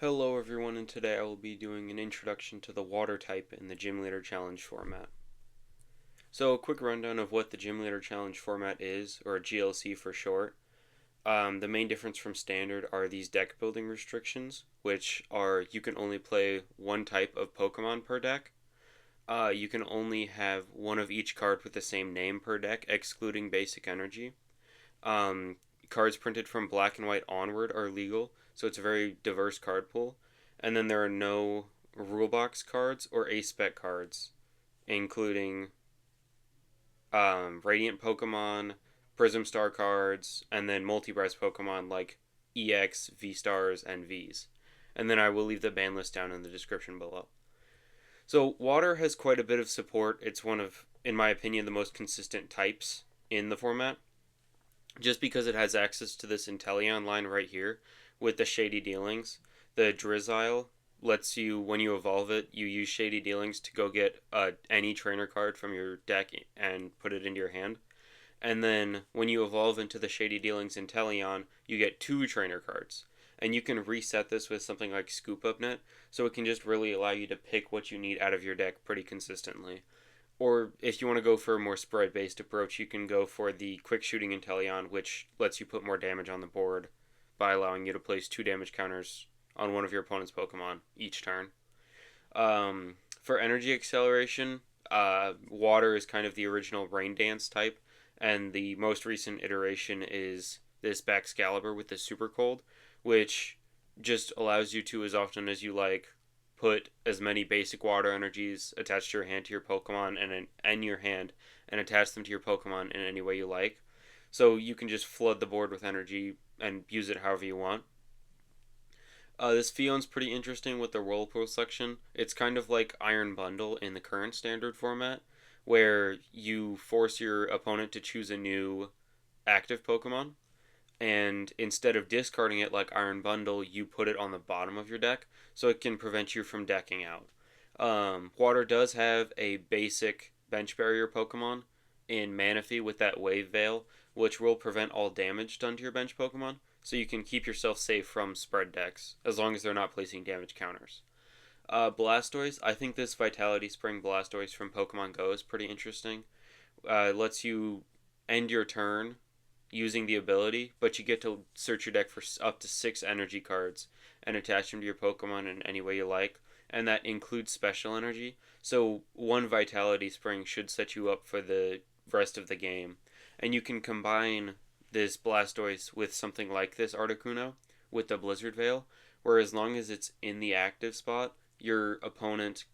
Hello everyone, and today I will be doing an introduction to the water type in the Gym Leader Challenge format. So a quick rundown of what the Gym Leader Challenge format is, or GLC for short. The main difference from standard are these deck building restrictions, which are you can only play one type of Pokemon per deck. You can only have one of each card with the same name per deck, excluding basic energy. Um, Cards printed from black and white onward are legal, so it's a very diverse card pool. And then there are no rule box cards or ace spec cards, including Radiant Pokemon, Prism Star cards, and then multi-prize Pokemon like EX, V Stars, and Vs. And then I will leave the ban list down in the description below. So water has quite a bit of support. It's one of, in my opinion, the most consistent types in the format, just because it has access to this Inteleon line right here with the Shady Dealings. The Drizzile lets you, when you evolve it, you use Shady Dealings to go get any trainer card from your deck and put it into your hand. And then when you evolve into the Shady Dealings Inteleon, you get two trainer cards. And you can reset this with something like Scoop Up Net, so it can just really allow you to pick what you need out of your deck pretty consistently. Or if you want to go for a more spread based approach, you can go for the quick shooting Inteleon, which lets you put more damage on the board by allowing you to place two damage counters on one of your opponent's Pokemon each turn. For energy acceleration, water is kind of the original Rain Dance type, and the most recent iteration is this Baxcalibur with the Super Cold, which just allows you to, as often as you like, put as many basic water energies attached to your hand to your Pokemon and your hand and attach them to your Pokemon in any way you like. So you can just flood the board with energy and use it however you want. This Fion's pretty interesting with the Whirlpool section. It's kind of like Iron Bundle in the current standard format, where you force your opponent to choose a new active Pokemon, and instead of discarding it like Iron Bundle, you put it on the bottom of your deck, so it can prevent you from decking out. Water does have a basic bench barrier Pokemon in Manaphy with that Wave Veil, which will prevent all damage done to your bench Pokemon, so you can keep yourself safe from spread decks, as long as they're not placing damage counters. Blastoise, I think this Vitality Spring Blastoise from Pokemon Go is pretty interesting. It lets you end your turn using the ability, but you get to search your deck for up to 6 energy cards and attach them to your Pokemon in any way you like, and that includes special energy. So one Vitality Spring should set you up for the rest of the game, and you can combine this Blastoise with something like this Articuno with the Blizzard Veil, where as long as it's in the active spot, your opponent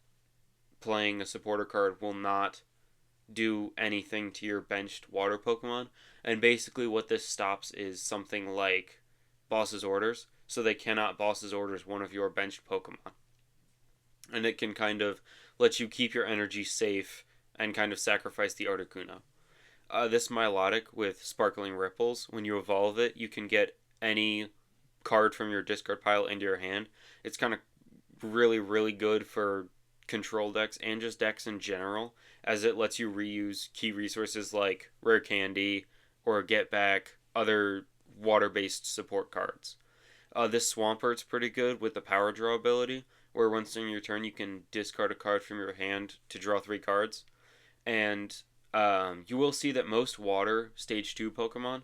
playing a supporter card will not do anything to your benched water Pokemon. And basically, what this stops is something like Boss's Orders, so they cannot Boss's Orders one of your benched Pokemon. And it can kind of let you keep your energy safe and kind of sacrifice the Articuno. This Milotic with Sparkling Ripples, when you evolve it, you can get any card from your discard pile into your hand. It's kind of really, really good for control decks and just decks in general, as it lets you reuse key resources like Rare Candy or get back other water based support cards. This Swampert's pretty good with the Power Draw ability, where once in your turn you can discard a card from your hand to draw 3 cards. And you will see that most water Stage 2 Pokemon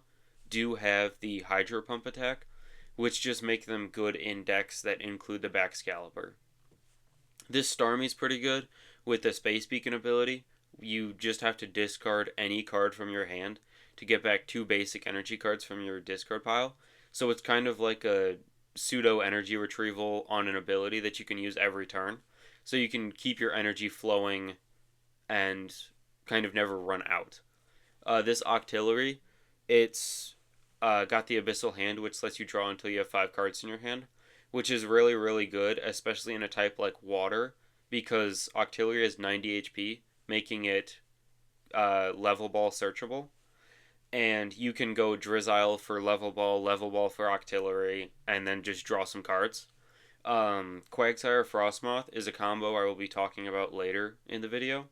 do have the Hydro Pump attack, which just make them good in decks that include the Baxcalibur. This Starmie's pretty good with the Space Beacon ability. You just have to discard any card from your hand to get back 2 basic energy cards from your discard pile. So it's kind of like a pseudo energy retrieval on an ability that you can use every turn. So you can keep your energy flowing and kind of never run out. This Octillery, it's got the Abyssal Hand, which lets you draw until you have 5 cards in your hand, which is really, really good, especially in a type like Water, because Octillery has 90 HP, making it level ball searchable. And you can go Drizzile for level ball for Octillery, and then just draw some cards. Quagsire Frostmoth is a combo I will be talking about later in the video,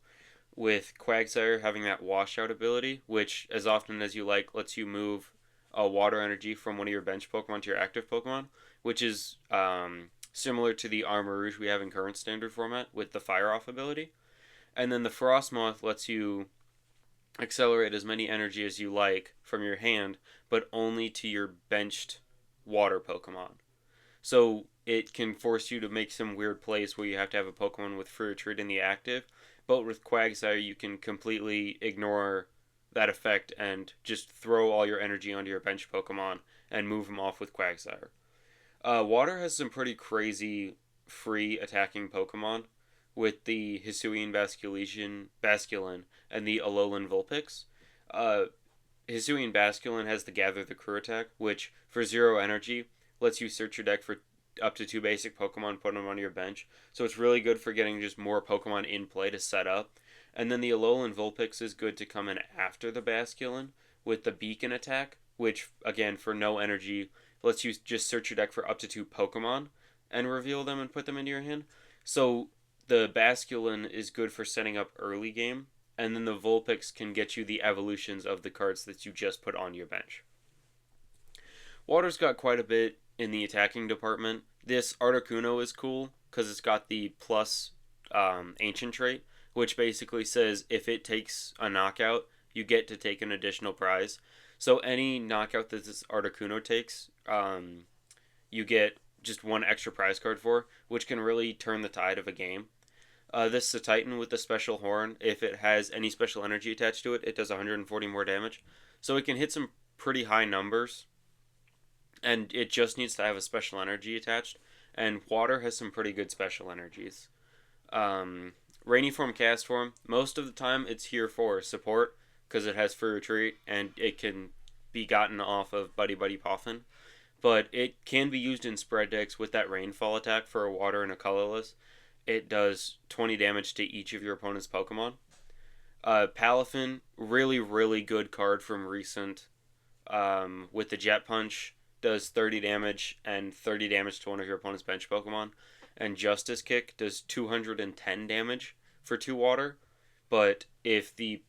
with Quagsire having that washout ability, which, as often as you like, lets you move a water energy from one of your bench Pokemon to your active Pokemon, which is similar to the Armarouge we have in current standard format with the Fire Off ability. And then the Frostmoth lets you accelerate as many energy as you like from your hand, but only to your benched water Pokemon. So it can force you to make some weird plays where you have to have a Pokemon with Free Retreat in the active, but with Quagsire you can completely ignore that effect and just throw all your energy onto your bench Pokemon and move them off with Quagsire. Water has some pretty crazy free attacking Pokemon with the Hisuian Basculin and the Alolan Vulpix. Uh, Hisuian Basculin has the Gather the Crew attack, which for 0 energy lets you search your deck for up to 2 basic Pokemon, put them on your bench. So it's really good for getting just more Pokemon in play to set up. And then the Alolan Vulpix is good to come in after the Basculin with the Beacon attack, which, again, for no energy, lets you just search your deck for up to 2 Pokemon and reveal them and put them into your hand. So the Basculin is good for setting up early game, and then the Vulpix can get you the evolutions of the cards that you just put on your bench. Water's got quite a bit in the attacking department. This Articuno is cool because it's got the plus ancient trait, which basically says if it takes a knockout, you get to take an additional prize. So any knockout that this Articuno takes, you get just 1 extra prize card for, which can really turn the tide of a game. This is a Titan with the special horn. If it has any special energy attached to it, it does 140 more damage. So it can hit some pretty high numbers, and it just needs to have a special energy attached. And water has some pretty good special energies. Rainy Form, Cast Form, most of the time it's here for support because it has Free Retreat and it can be gotten off of Buddy Buddy Poffin. But it can be used in spread decks with that Rainfall attack for a water and a colorless. It does 20 damage to each of your opponent's Pokemon. Palafin, really, really good card from recent. With the Jet Punch, does 30 damage and 30 damage to one of your opponent's bench Pokemon. And Justice Kick does 210 damage for 2 water. But if the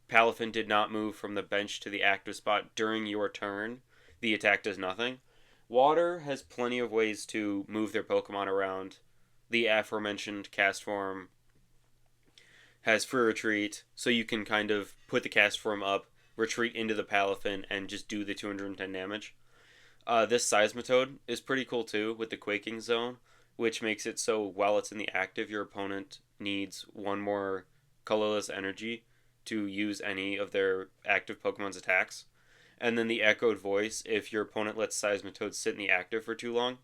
Palafin did not move from the bench to the active spot during your turn, the attack does nothing. Water has plenty of ways to move their Pokemon around. The aforementioned Cast Form has Free Retreat, so you can kind of put the Cast Form up, retreat into the Palafin, and just do the 210 damage. This Seismitoad is pretty cool too, with the Quaking Zone, which makes it so while it's in the active, your opponent needs 1 more colorless energy to use any of their active Pokemon's attacks. And then the Echoed Voice, if your opponent lets Seismitoad sit in the active for too long,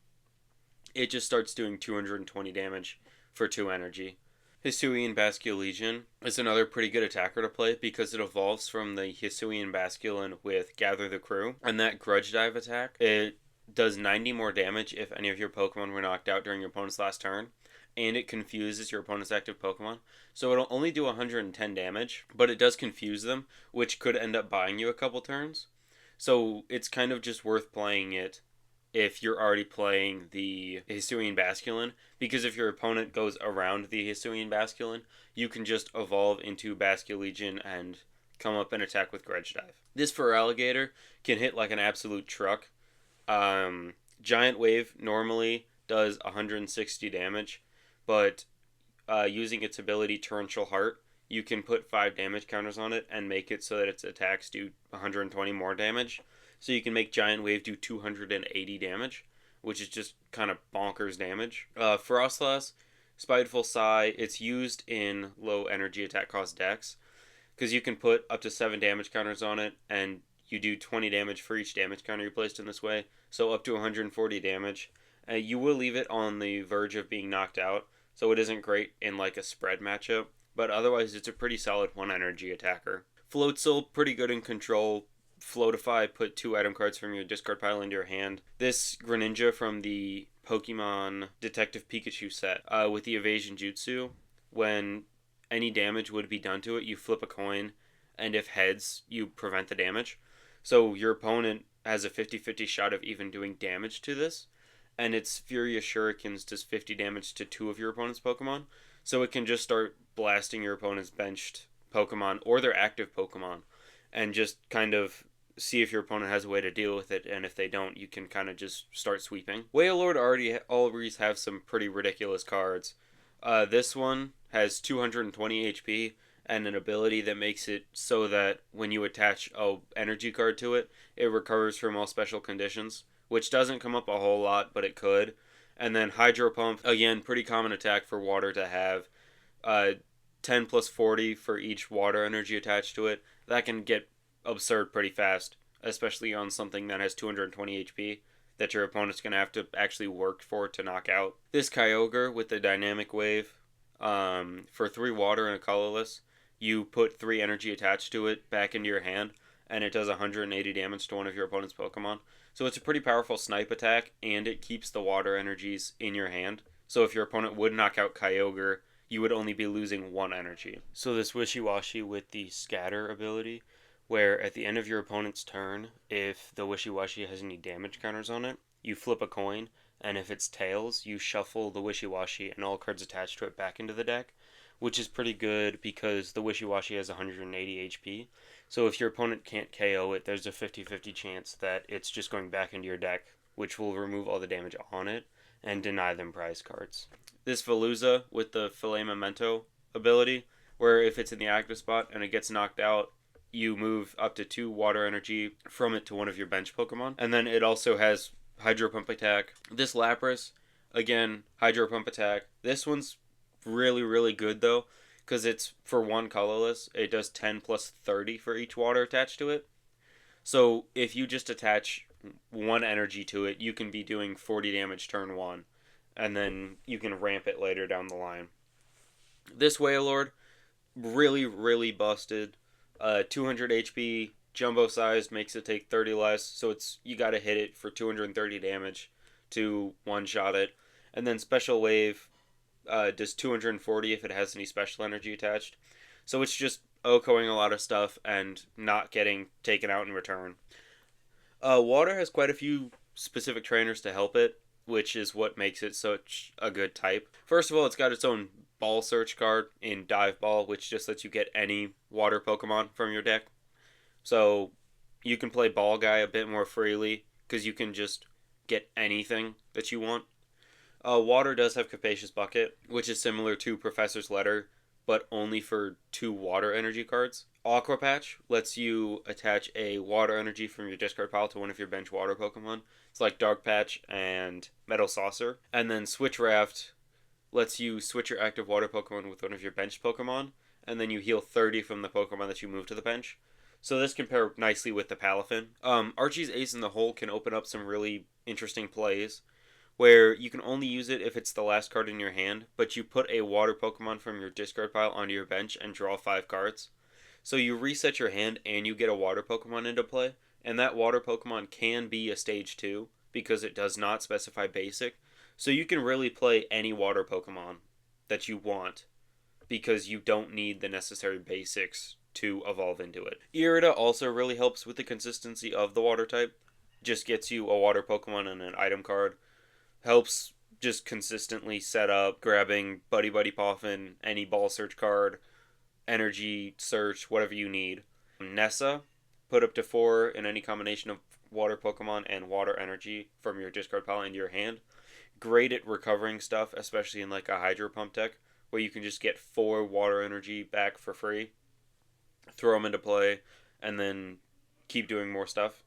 it just starts doing 220 damage for 2 energy. Hisuian Basculegion is another pretty good attacker to play because it evolves from the Hisuian Basculin with Gather the Crew. And that Grudge Dive attack, it does 90 more damage if any of your Pokemon were knocked out during your opponent's last turn. And it confuses your opponent's active Pokemon. So it'll only do 110 damage, but it does confuse them, which could end up buying you a couple turns. So it's kind of just worth playing it if you're already playing the Hisuian Basculin, because if your opponent goes around the Hisuian Basculin, you can just evolve into Basculegion and come up and attack with Grudge Dive. This Feraligatr can hit like an absolute truck. Giant Wave normally does 160 damage, but using its ability Torrential Heart, you can put 5 damage counters on it and make it so that its attacks do 120 more damage. So you can make Giant Wave do 280 damage, which is just kind of bonkers damage. Frostlass, Spiteful Sigh, it's used in low energy attack cost decks, because you can put up to 7 damage counters on it, and you do 20 damage for each damage counter you placed in this way, so up to 140 damage. You will leave it on the verge of being knocked out, so it isn't great in like a spread matchup, but otherwise it's a pretty solid 1 energy attacker. Floatzel, pretty good in control. Floatify, put 2 item cards from your discard pile into your hand. This Greninja from the Pokemon Detective Pikachu set with the Evasion Jutsu, when any damage would be done to it, you flip a coin, and if heads, you prevent the damage. So your opponent has a 50-50 shot of even doing damage to this, and its Furious Shurikens does 50 damage to 2 of your opponent's Pokemon, so it can just start blasting your opponent's benched Pokemon or their active Pokemon, and just kind of see if your opponent has a way to deal with it, and if they don't, you can kind of just start sweeping. Wailord always have some pretty ridiculous cards. This one has 220 HP and an ability that makes it so that when you attach a energy card to it, it recovers from all special conditions, which doesn't come up a whole lot, but it could. And then Hydro Pump, again, pretty common attack for water to have. Uh, 10 plus 40 for each water energy attached to it. That can get absurd pretty fast, especially on something that has 220 HP that your opponent's going to have to actually work for to knock out. This Kyogre with the dynamic wave, for 3 water and a colorless, you put 3 energy attached to it back into your hand, and it does 180 damage to one of your opponent's Pokemon. So it's a pretty powerful snipe attack, and it keeps the water energies in your hand. So if your opponent would knock out Kyogre, you would only be losing 1 energy. So this Wishy-Washy with the Scatter ability, where at the end of your opponent's turn, if the Wishy-Washy has any damage counters on it, you flip a coin, and if it's tails, you shuffle the Wishy-Washy and all cards attached to it back into the deck, which is pretty good because the Wishy-Washy has 180 HP. So if your opponent can't KO it, there's a 50-50 chance that it's just going back into your deck, which will remove all the damage on it and deny them prize cards. This Veluza with the Filet Memento ability, where if it's in the active spot and it gets knocked out, you move up to 2 water energy from it to one of your bench Pokemon. And then it also has Hydro Pump attack. This Lapras, again, Hydro Pump attack. This one's really, really good though, because it's for 1 colorless. It does 10 plus 30 for each water attached to it. So if you just attach 1 energy to it, you can be doing 40 damage turn 1. And then you can ramp it later down the line. This Wailord, really, really busted. 200 HP, jumbo sized, makes it take 30 less, so you gotta hit it for 230 damage to one-shot it. And then Special Wave does 240 if it has any special energy attached. So it's just OHKOing a lot of stuff and not getting taken out in return. Water has quite a few specific trainers to help it, which is what makes it such a good type. First of all, it's got its own ball search card in Dive Ball, which just lets you get any water Pokemon from your deck. So you can play Ball Guy a bit more freely because you can just get anything that you want. Water does have Capacious Bucket, which is similar to Professor's Letter, but only for 2 water energy cards. Aqua Patch lets you attach a water energy from your discard pile to one of your bench water Pokemon. It's like Dark Patch and Metal Saucer. And then Switch Raft lets you switch your active water Pokemon with one of your bench Pokemon, and then you heal 30 from the Pokemon that you move to the bench. So this can pair nicely with the Palafin. Archie's Ace in the Hole can open up some really interesting plays, where you can only use it if it's the last card in your hand, but you put a water Pokemon from your discard pile onto your bench and draw 5 cards. So you reset your hand and you get a water Pokemon into play, and that water Pokemon can be a stage 2 because it does not specify basic. So you can really play any water Pokemon that you want because you don't need the necessary basics to evolve into it. Irida also really helps with the consistency of the water type. Just gets you a water Pokemon and an item card. Helps just consistently set up grabbing Buddy Buddy Poffin, any ball search card, energy search, whatever you need. Nessa, put up to 4 in any combination of water Pokemon and water energy from your discard pile into your hand. Great at recovering stuff, especially in like a Hydro Pump deck, where you can just get 4 water energy back for free, throw them into play, and then keep doing more stuff.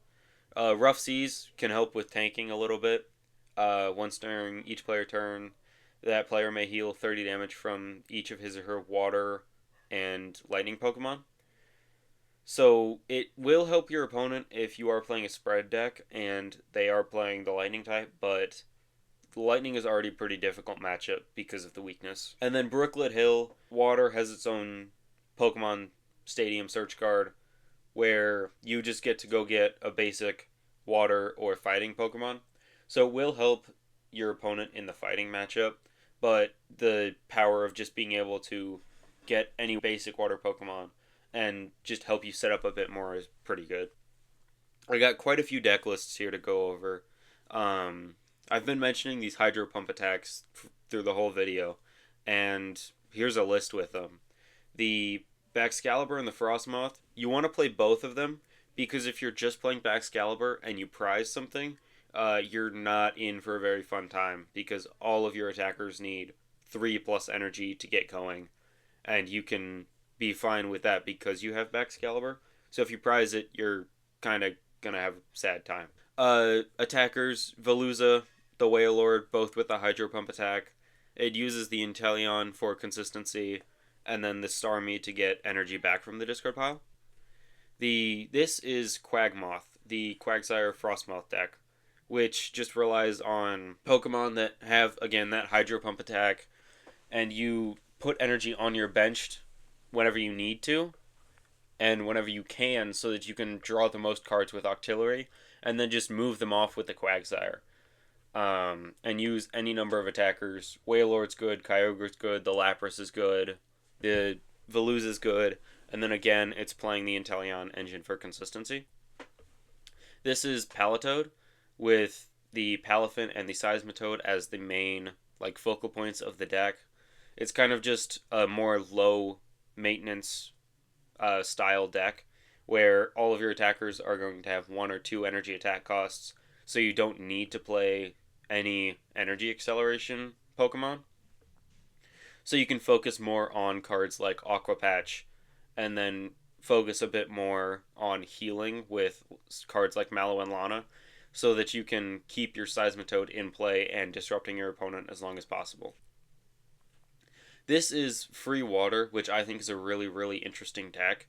Rough Seas can help with tanking a little bit. Once during each player turn, that player may heal 30 damage from each of his or her water and lightning Pokemon. So it will help your opponent if you are playing a spread deck and they are playing the lightning type, but lightning is already a pretty difficult matchup because of the weakness. And then Brooklet Hill, water has its own Pokemon Stadium search card where you just get to go get a basic water or fighting Pokemon. So it will help your opponent in the fighting matchup, but the power of just being able to get any basic water Pokemon and just help you set up a bit more is pretty good. I got quite a few deck lists here to go over. I've been mentioning these Hydro Pump attacks through the whole video, and here's a list with them. The Baxcalibur and the Frostmoth, you want to play both of them because if you're just playing Baxcalibur and you prize something, you're not in for a very fun time because all of your attackers need 3 plus energy to get going, and you can be fine with that because you have Baxcalibur. So if you prize it, you're kind of gonna have a sad time. Attackers, Veluza, the Whale Lord, both with the Hydro Pump attack. It uses the Inteleon for consistency, and then the Starmie to get energy back from the discard pile. This is Quagmoth, the Quagsire Frostmoth deck, which just relies on Pokemon that have, again, that Hydro Pump attack, and you put energy on your bench whenever you need to, and whenever you can, so that you can draw the most cards with Octillery, and then just move them off with the Quagsire. And use any number of attackers. Wailord's good, Kyogre's good, the Lapras is good, the Veluza is good, and then again, it's playing the Inteleon engine for consistency. This is Palatoad, with the Palafin and the Seismitoad as the main focal points of the deck. It's kind of just a more low maintenance style deck where all of your attackers are going to have 1 or 2 energy attack costs, so you don't need to play any energy acceleration Pokemon. So you can focus more on cards like Aqua Patch, and then focus a bit more on healing with cards like Mallow and Lana, so that you can keep your Seismitoad in play and disrupting your opponent as long as possible. This is Free Water, which I think is a really, really interesting deck.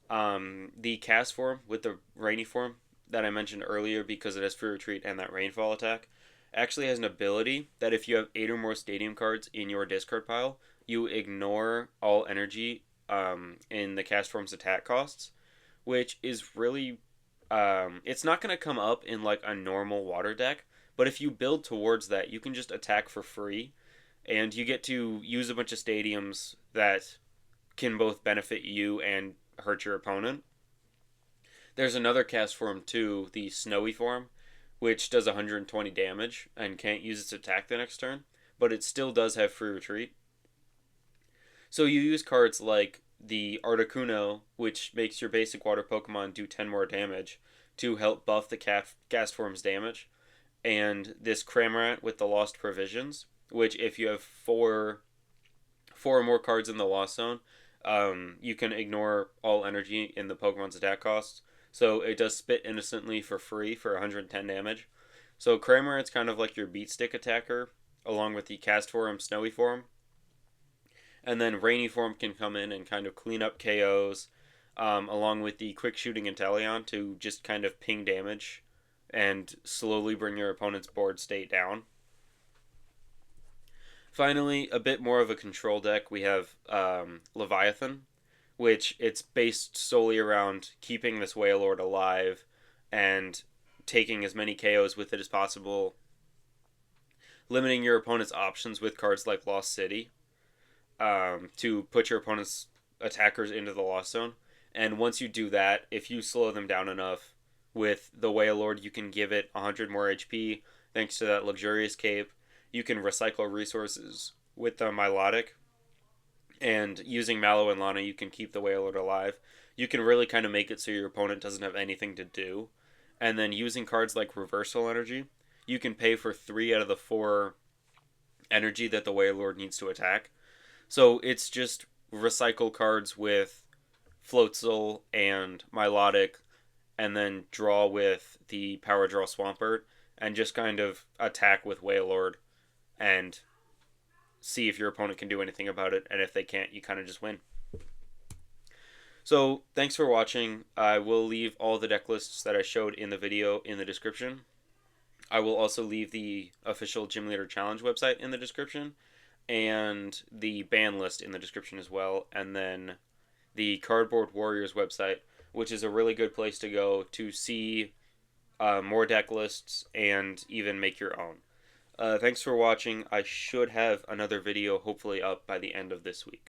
The cast form with the rainy form that I mentioned earlier, because it has Free Retreat and that Rainfall attack, actually has an ability that if you have 8 or more stadium cards in your discard pile, you ignore all energy in the cast form's attack costs, which is really it's not going to come up in a normal water deck, but if you build towards that, you can just attack for free, and you get to use a bunch of stadiums that can both benefit you and hurt your opponent. There's another cast form too, the Snowy form, which does 120 damage and can't use its attack the next turn, but it still does have Free Retreat. So you use cards like the Articuno, which makes your basic water Pokemon do 10 more damage to help buff the cast form's damage, and this Cramorant with the Lost Provisions, which if you have four or more cards in the Lost Zone, you can ignore all energy in the Pokemon's attack costs. So it does Spit Innocently for free for 110 damage. So Cramorant's kind of like your beat stick attacker, along with the cast form, Snowy form. And then Rainy form can come in and kind of clean up KOs, along with the quick shooting Inteleon to just kind of ping damage and slowly bring your opponent's board state down. Finally, a bit more of a control deck, we have Leviathan, which it's based solely around keeping this Wailord alive and taking as many KOs with it as possible, limiting your opponent's options with cards like Lost City to put your opponent's attackers into the Lost Zone. And once you do that, if you slow them down enough with the Wailord, you can give it 100 more HP thanks to that Luxurious Cape. You can recycle resources with the Milotic, and using Mallow and Lana, you can keep the Wailord alive. You can really kind of make it so your opponent doesn't have anything to do. And then using cards like Reversal Energy, you can pay for 3 out of the 4 energy that the Wailord needs to attack. So it's just recycle cards with Floatzel and Milotic, and then draw with the Power Draw Swampert, and just kind of attack with Wailord and see if your opponent can do anything about it, and if they can't, you kind of just win. So, thanks for watching. I will leave all the deck lists that I showed in the video in the description. I will also leave the official Gym Leader Challenge website in the description, and the ban list in the description as well, and then the Cardboard Warriors website, which is a really good place to go to see more deck lists and even make your own. Thanks for watching. I should have another video hopefully up by the end of this week.